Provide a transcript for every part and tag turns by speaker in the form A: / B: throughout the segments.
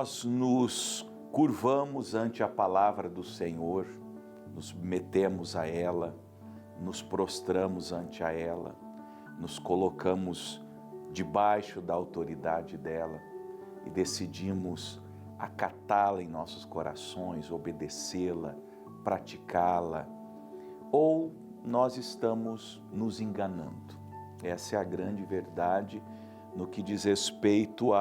A: nós nos curvamos ante a palavra do Senhor, nos metemos a ela, nos prostramos ante a ela, nos colocamos debaixo da autoridade dela e decidimos acatá-la em nossos corações, obedecê-la, praticá-la, ou nós estamos nos enganando. Essa é a grande verdade no que diz respeito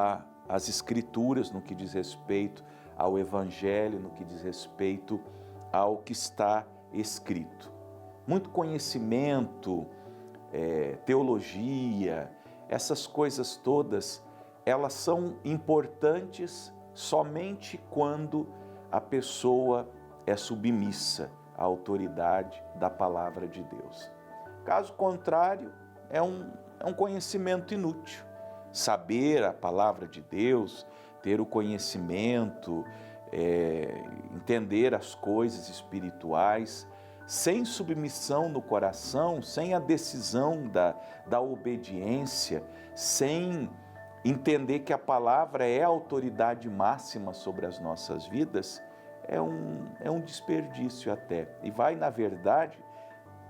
A: às Escrituras, no que diz respeito ao Evangelho, no que diz respeito ao que está escrito. Muito conhecimento, teologia, essas coisas todas, elas são importantes somente quando a pessoa é submissa à autoridade da palavra de Deus. Caso contrário, é um conhecimento inútil. Saber a palavra de Deus, ter o conhecimento, entender as coisas espirituais, sem submissão no coração, sem a decisão da obediência, sem entender que a palavra é a autoridade máxima sobre as nossas vidas, é um desperdício até. E vai, na verdade,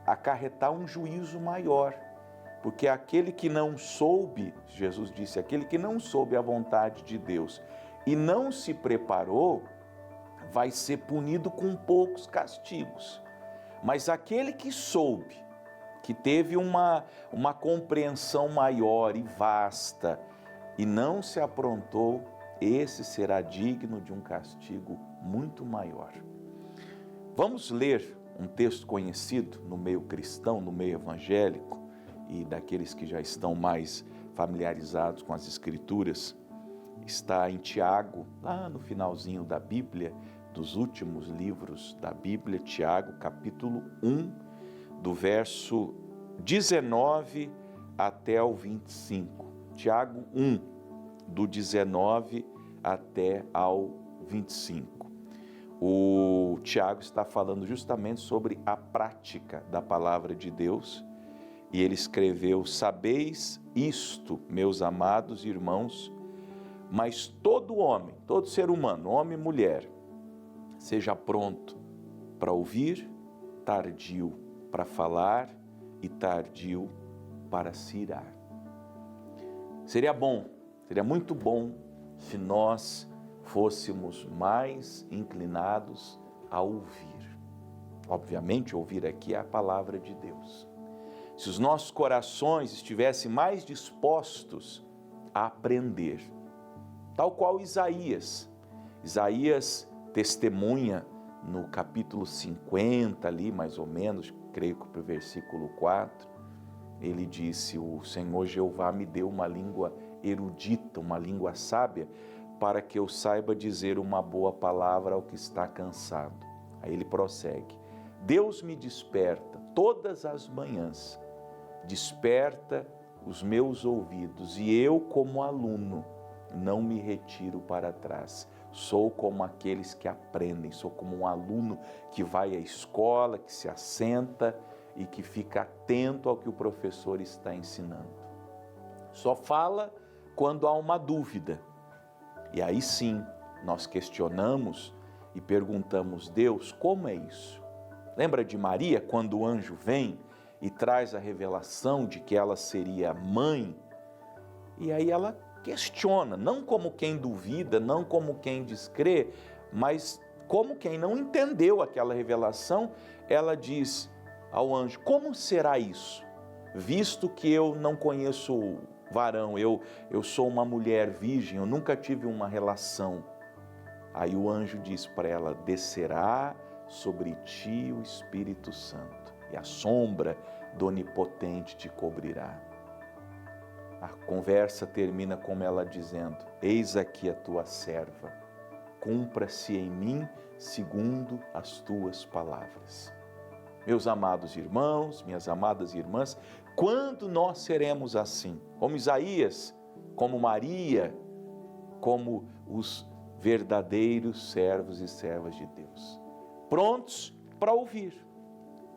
A: acarretar um juízo maior. Porque aquele que não soube, Jesus disse, aquele que não soube a vontade de Deus e não se preparou, vai ser punido com poucos castigos. Mas aquele que soube, que teve uma compreensão maior e vasta e não se aprontou, esse será digno de um castigo muito maior. Vamos ler um texto conhecido no meio cristão, no meio evangélico, e daqueles que já estão mais familiarizados com as Escrituras. Está em Tiago, lá no finalzinho da Bíblia, dos últimos livros da Bíblia, Tiago, capítulo 1, do verso 19 até o 25. Tiago 1, do 19 até ao 25. O Tiago está falando justamente sobre a prática da palavra de Deus, e ele escreveu: sabeis isto, meus amados irmãos, mas todo homem, todo ser humano, homem e mulher, seja pronto para ouvir, tardio para falar e tardio para se irar. Seria muito bom se nós fôssemos mais inclinados a ouvir. Obviamente, ouvir aqui é a palavra de Deus. Se os nossos corações estivessem mais dispostos a aprender, tal qual Isaías testemunha no capítulo 50 ali, mais ou menos, creio que para o versículo 4, ele disse: o Senhor Jeová me deu uma língua erudita, uma língua sábia, para que eu saiba dizer uma boa palavra ao que está cansado. Aí ele prossegue: Deus me desperta todas as manhãs, desperta os meus ouvidos, e eu, como aluno, não me retiro para trás. Sou como aqueles que aprendem, sou como um aluno que vai à escola, que se assenta e que fica atento ao que o professor está ensinando. Só fala quando há uma dúvida. E aí sim, nós questionamos e perguntamos: Deus, como é isso? Lembra de Maria, quando o anjo vem e traz a revelação de que ela seria mãe? E aí ela questiona, não como quem duvida, não como quem descrê, mas como quem não entendeu aquela revelação. Ela diz ao anjo: como será isso? Visto que eu não conheço varão, eu sou uma mulher virgem, eu nunca tive uma relação. Aí o anjo diz para ela: descerá sobre ti o Espírito Santo, e a sombra do Onipotente te cobrirá. A conversa termina com ela dizendo: eis aqui a tua serva, cumpra-se em mim segundo as tuas palavras. Meus amados irmãos, minhas amadas irmãs, quando nós seremos assim? Como Isaías, como Maria, como os verdadeiros servos e servas de Deus. Prontos para ouvir,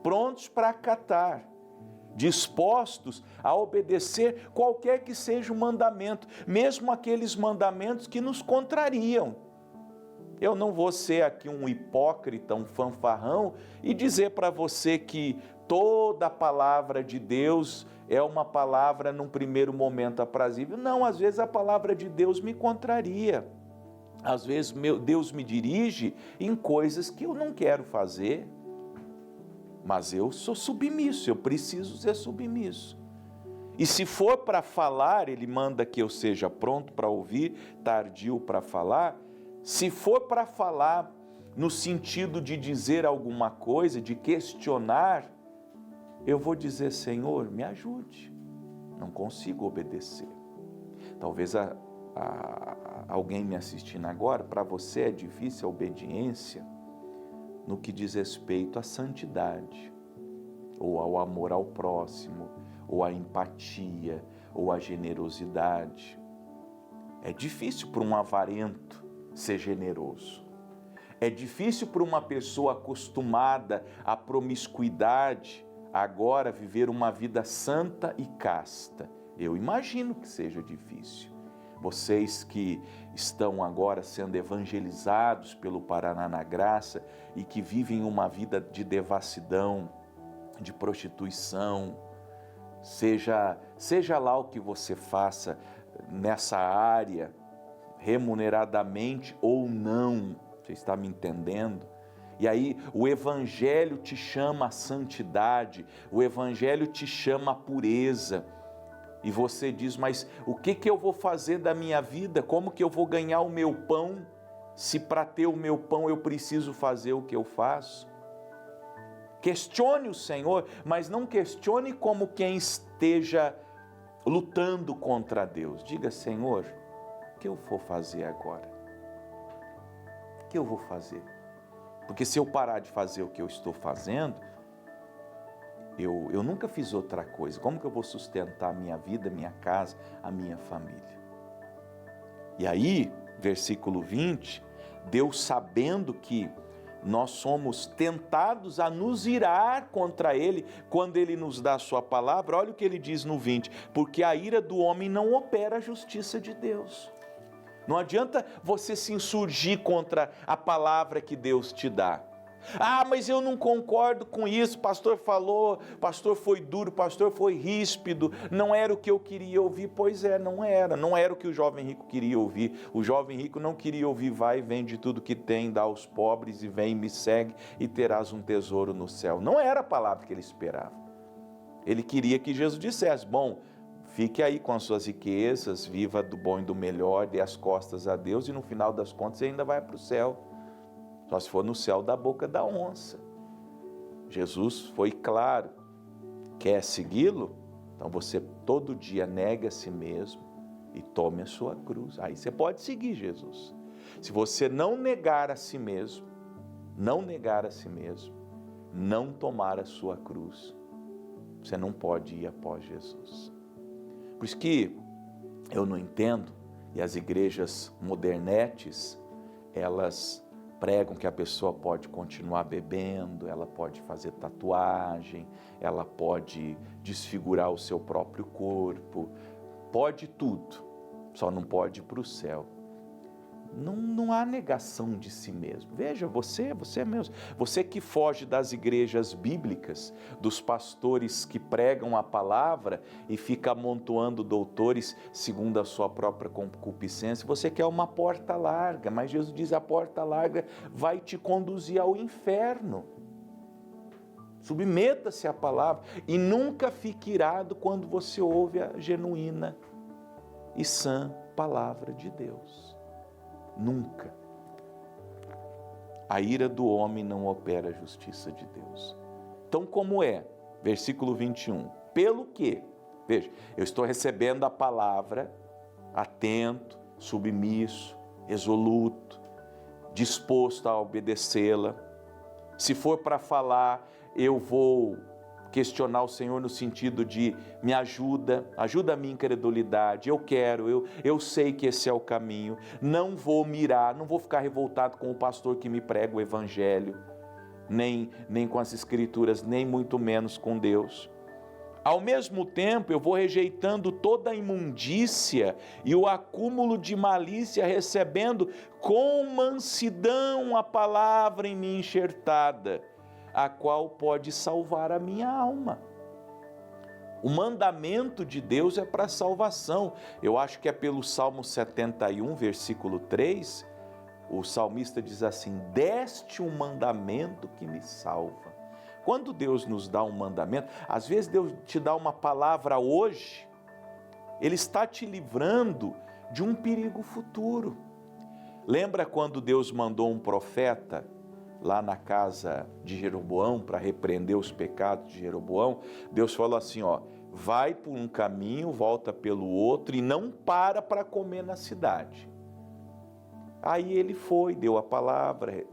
A: prontos para acatar, dispostos a obedecer qualquer que seja o mandamento, mesmo aqueles mandamentos que nos contrariam, Eu não vou ser aqui um hipócrita, um fanfarrão e dizer para você que toda a palavra de Deus é uma palavra num primeiro momento aprazível. Não, às vezes a palavra de Deus me contraria. Às vezes Deus me dirige em coisas que eu não quero fazer, mas eu sou submisso, eu preciso ser submisso. E se for para falar, Ele manda que eu seja pronto para ouvir, tardio para falar. Se for para falar no sentido de dizer alguma coisa, de questionar, eu vou dizer, Senhor, me ajude, não consigo obedecer. Talvez alguém me assistindo agora, para você é difícil a obediência no que diz respeito à santidade, ou ao amor ao próximo, ou à empatia, ou à generosidade. É difícil para um avarento ser generoso. É difícil para uma pessoa acostumada à promiscuidade agora viver uma vida santa e casta. Eu imagino que seja difícil. Vocês que estão agora sendo evangelizados pelo Paraná na Graça e que vivem uma vida de devassidão, de prostituição, seja lá o que você faça nessa área, remuneradamente ou não, você está me entendendo? E aí o Evangelho te chama à santidade, o Evangelho te chama à pureza, e você diz, mas o que eu vou fazer da minha vida? Como que eu vou ganhar o meu pão, se para ter o meu pão eu preciso fazer o que eu faço? Questione o Senhor, mas não questione como quem esteja lutando contra Deus. Diga, Senhor, o que eu vou fazer agora? O que eu vou fazer? Porque se eu parar de fazer o que eu estou fazendo, eu nunca fiz outra coisa. Como que eu vou sustentar a minha vida, a minha casa, a minha família? E aí, versículo 20, Deus sabendo que nós somos tentados a nos irar contra Ele, quando Ele nos dá a sua palavra, olha o que Ele diz no 20, porque a ira do homem não opera a justiça de Deus. Não adianta você se insurgir contra a palavra que Deus te dá. Ah, mas eu não concordo com isso, o pastor falou, o pastor foi duro, o pastor foi ríspido, não era o que eu queria ouvir. Pois é, não era o que o jovem rico queria ouvir. O jovem rico não queria ouvir, vai, vende tudo que tem, dá aos pobres e vem, me segue e terás um tesouro no céu. Não era a palavra que ele esperava. Ele queria que Jesus dissesse, bom, fique aí com as suas riquezas, viva do bom e do melhor, dê as costas a Deus e no final das contas você ainda vai para o céu. Só se for no céu da boca da onça. Jesus foi claro. Quer segui-lo? Então você todo dia nega a si mesmo e tome a sua cruz. Aí você pode seguir Jesus. Se você não negar a si mesmo, não tomar a sua cruz, você não pode ir após Jesus. Por isso que eu não entendo, e as igrejas modernetes, elas pregam que a pessoa pode continuar bebendo, ela pode fazer tatuagem, ela pode desfigurar o seu próprio corpo, pode tudo, só não pode ir para o céu. Não há negação de si mesmo. Veja, você mesmo, você que foge das igrejas bíblicas, dos pastores que pregam a palavra e fica amontoando doutores segundo a sua própria concupiscência, você quer uma porta larga, mas Jesus diz, a porta larga vai te conduzir ao inferno. Submeta-se à palavra e nunca fique irado quando você ouve a genuína e sã palavra de Deus. Nunca. A ira do homem não opera a justiça de Deus. Então, como é? Versículo 21. Pelo que? Veja, eu estou recebendo a palavra, atento, submisso, resoluto, disposto a obedecê-la. Se for para falar, eu vou questionar o Senhor no sentido de me ajuda a minha incredulidade, eu sei que esse é o caminho, não vou mirar, não vou ficar revoltado com o pastor que me prega o evangelho, nem com as escrituras, nem muito menos com Deus. Ao mesmo tempo, eu vou rejeitando toda a imundícia e o acúmulo de malícia, recebendo com mansidão a palavra em mim enxertada, a qual pode salvar a minha alma. O mandamento de Deus é para salvação. Eu acho que é pelo Salmo 71, versículo 3, o salmista diz assim: deste um mandamento que me salva. Quando Deus nos dá um mandamento, às vezes Deus te dá uma palavra hoje, Ele está te livrando de um perigo futuro. Lembra quando Deus mandou um profeta lá na casa de Jeroboão para repreender os pecados de Jeroboão? Deus falou assim, vai por um caminho, volta pelo outro e não para comer na cidade. Aí ele foi, deu a palavra,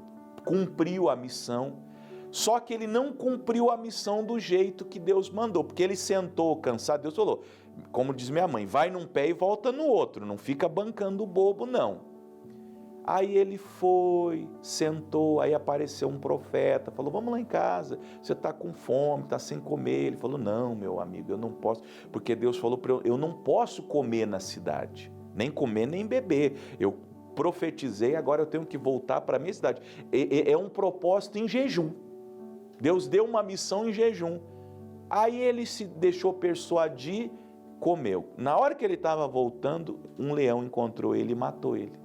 A: cumpriu a missão. Só que ele não cumpriu a missão do jeito que Deus mandou, porque ele sentou cansado. Deus falou, como diz minha mãe, vai num pé e volta no outro, não fica bancando o bobo não. Aí ele foi, sentou, aí apareceu um profeta, falou, vamos lá em casa, você está com fome, está sem comer. Ele falou, não, meu amigo, eu não posso, porque Deus falou para eu não posso comer na cidade, nem comer nem beber. Eu profetizei, agora eu tenho que voltar para a minha cidade. É um propósito em jejum. Deus deu uma missão em jejum. Aí ele se deixou persuadir, comeu. Na hora que ele estava voltando, um leão encontrou ele e matou ele.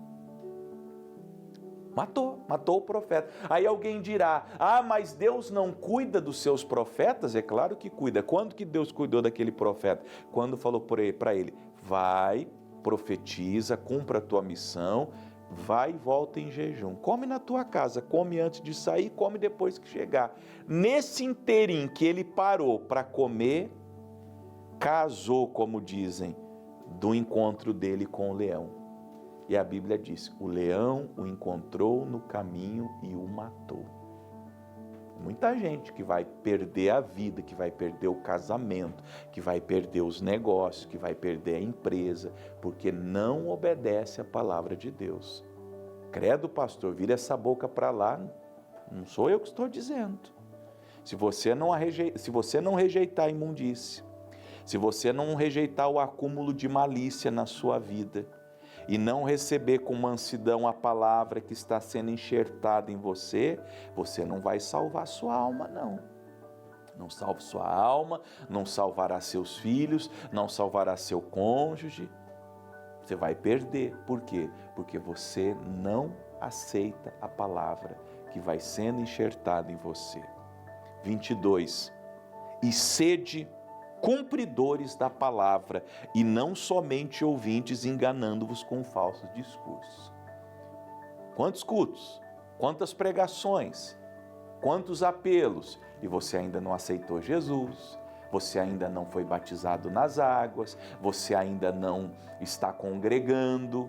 A: Matou o profeta. Aí alguém dirá, mas Deus não cuida dos seus profetas? É claro que cuida. Quando que Deus cuidou daquele profeta? Quando falou para ele, vai, profetiza, cumpra a tua missão, vai e volta em jejum. Come na tua casa, come antes de sair, come depois que chegar. Nesse inteirinho que ele parou para comer, casou, como dizem, do encontro dele com o leão. E a Bíblia diz, o leão o encontrou no caminho e o matou. Muita gente que vai perder a vida, que vai perder o casamento, que vai perder os negócios, que vai perder a empresa, porque não obedece à palavra de Deus. Credo, pastor, vira essa boca para lá, não sou eu que estou dizendo. Se você não rejeitar a imundície, se você não rejeitar o acúmulo de malícia na sua vida, e não receber com mansidão a palavra que está sendo enxertada em você, você não vai salvar sua alma, não. Não salva sua alma, não salvará seus filhos, não salvará seu cônjuge. Você vai perder. Por quê? Porque você não aceita a palavra que vai sendo enxertada em você. 22. E sede cumpridores da palavra, e não somente ouvintes, enganando-vos com falsos discursos. Quantos cultos, quantas pregações, quantos apelos, e você ainda não aceitou Jesus, você ainda não foi batizado nas águas, você ainda não está congregando.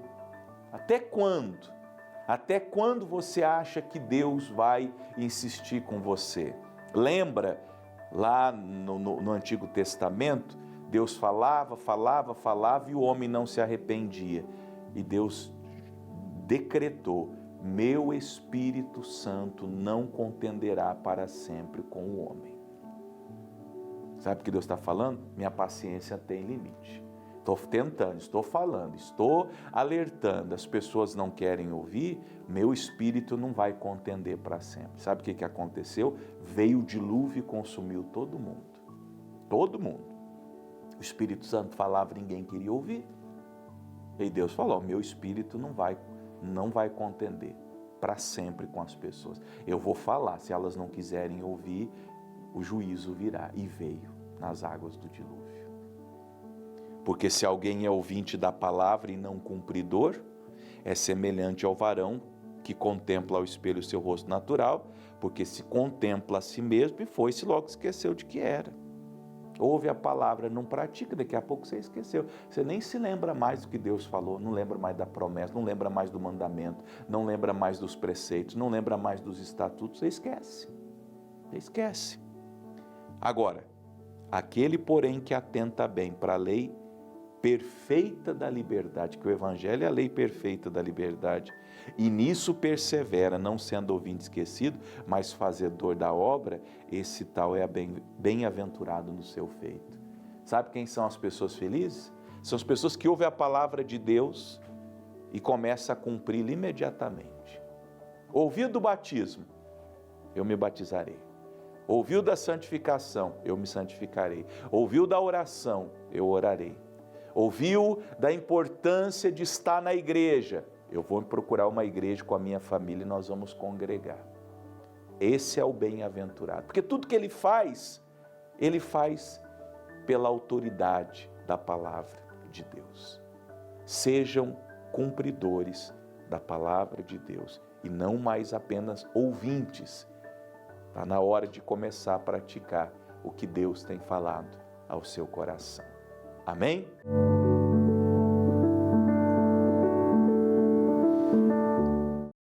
A: Até quando? Até quando você acha que Deus vai insistir com você? Lembra, lá no Antigo Testamento, Deus falava e o homem não se arrependia. E Deus decretou, meu Espírito Santo não contenderá para sempre com o homem. Sabe o que Deus está falando? Minha paciência tem limite. Estou tentando, estou falando, estou alertando, as pessoas não querem ouvir, meu espírito não vai contender para sempre. Sabe o que aconteceu? Veio o dilúvio e consumiu todo mundo. Todo mundo. O Espírito Santo falava e ninguém queria ouvir. E Deus falou, meu espírito não vai contender para sempre com as pessoas. Eu vou falar, se elas não quiserem ouvir, o juízo virá. E veio nas águas do dilúvio. Porque se alguém é ouvinte da palavra e não cumpridor, é semelhante ao varão que contempla ao espelho o seu rosto natural, porque se contempla a si mesmo e foi-se logo esqueceu de que era. Ouve a palavra, não pratica, daqui a pouco você esqueceu. Você nem se lembra mais do que Deus falou, não lembra mais da promessa, não lembra mais do mandamento, não lembra mais dos preceitos, não lembra mais dos estatutos, você esquece. Você esquece. Agora, aquele, porém, que atenta bem para a lei perfeita da liberdade, que o Evangelho é a lei perfeita da liberdade, e nisso persevera, não sendo ouvinte esquecido, mas fazedor da obra, esse tal é bem-aventurado no seu feito. Sabe quem são as pessoas felizes? São as pessoas que ouvem a palavra de Deus e começam a cumpri-la imediatamente. Ouviu do batismo? Eu me batizarei. Ouviu da santificação? Eu me santificarei. Ouviu da oração? Eu orarei. Ouviu da importância de estar na igreja? Eu vou procurar uma igreja com a minha família e nós vamos congregar. Esse é o bem-aventurado. Porque tudo que ele faz pela autoridade da palavra de Deus. Sejam cumpridores da palavra de Deus e não mais apenas ouvintes. Está na hora de começar a praticar o que Deus tem falado ao seu coração. Amém?